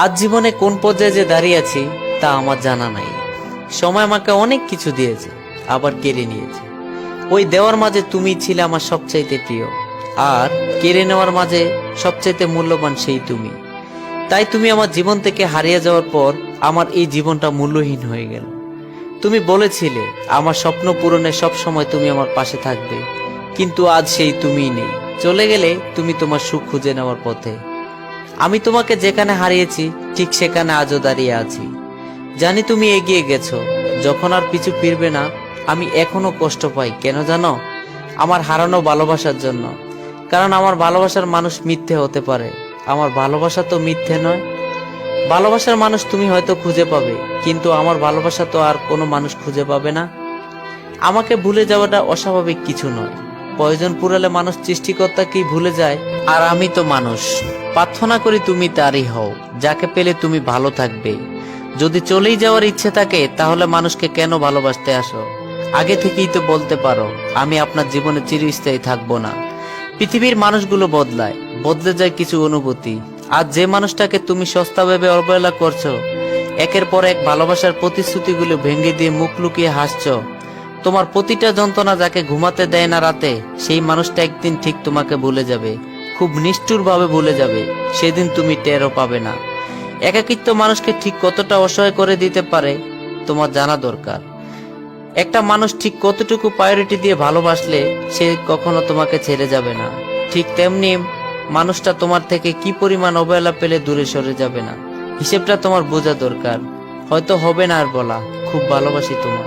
আজ জীবনে কোন পর্যায়ে যে দাঁড়িয়ে আছি তা আমার জানা নাই। সময় আমাকে অনেক কিছু দিয়েছে, আবার কেড়ে নিয়েছে। ওই দেওয়ার মাঝে তুমি ছিলে আমার সবচাইতে প্রিয়, আর কেড়ে নেওয়ার মাঝে সবচাইতে মূল্যবান সেই তুমি। তাই তুমি আমার জীবন থেকে হারিয়ে যাওয়ার পর আমার এই জীবনটা মূল্যহীন হয়ে গেল। তুমি বলেছিলে আমার স্বপ্ন পূরণে সব সময় তুমি আমার পাশে থাকবে, কিন্তু আজ সেই তুমিই নেই। চলে গেলে তুমি তোমার সুখ খুঁজে নেওয়ার পথে। আমি তোমাকে যেখানে হারিয়েছি ঠিক সেখানে আজও দাঁড়িয়ে আছি। জানি তুমি এগিয়ে গেছো, যখন আর পিছু ফিরবে না। আমি এখনো কষ্ট পাই, কেন জানো? আমার হারানো ভালোবাসার জন্য। কারণ আমার ভালোবাসার মানুষ মিথ্যে হতে পারে, আমার ভালোবাসা তো মিথ্যে নয়। ভালোবাসার মানুষ তুমি হয়তো খুঁজে পাবে, কিন্তু আমার ভালোবাসা তো আর কোনো মানুষ খুঁজে পাবে না। আমাকে ভুলে যাওয়াটা অস্বাভাবিক কিছু নয়। প্রয়োজন পুরালে মানুষ সৃষ্টিকর্তাকেই ভুলে যায়, আর আমি তো মানুষ। প্রার্থনা করি তুমি তারই হও, যাকে পেলে তুমি ভালো থাকবে। যদি চলেই যাওয়ার ইচ্ছে থাকে তাহলে মানুষকে কেন ভালোবাসতে আসো? আগে থেকেই তো বলতে পারো আমি আপনার জীবনে চিরস্থায়ী থাকবো না। পৃথিবীর মানুষগুলো বদলায়, বদলে যায় কিছু অনুভূতি। আজ যে মানুষটাকে তুমি সস্তা ভেবে অবহেলা করছো, একের পর এক ভালোবাসার প্রতিশ্রুতিগুলো ভেঙে দিয়ে মুখ লুকিয়ে হাসছো। তোমার প্রতিটা যন্ত্রণা যাকে ঘুমাতে দেয় না রাতে, সেই মানুষটা একদিন ঠিক তোমাকে ভুলে যাবে, খুব নিষ্ঠুর ভাবে ভুলে যাবে। সেদিন তুমি টেরও পাবে না। একাকিত্ব মানুষকে ঠিক কতটা অসহায় করে দিতে পারে তোমার জানা দরকার। একটা মানুষ ঠিক কতটুকু প্রায়োরিটি দিয়ে ভালোবাসলে সে কখনো তোমাকে ছেড়ে যাবে না, ঠিক তেমনি মানুষটা তোমার থেকে কি পরিমাণ অবহেলা পেলে দূরে সরে যাবে না। হিসেবটা তোমার বোঝা দরকার। হয়তো হবে না আর বলা, খুব ভালোবাসি তোমার।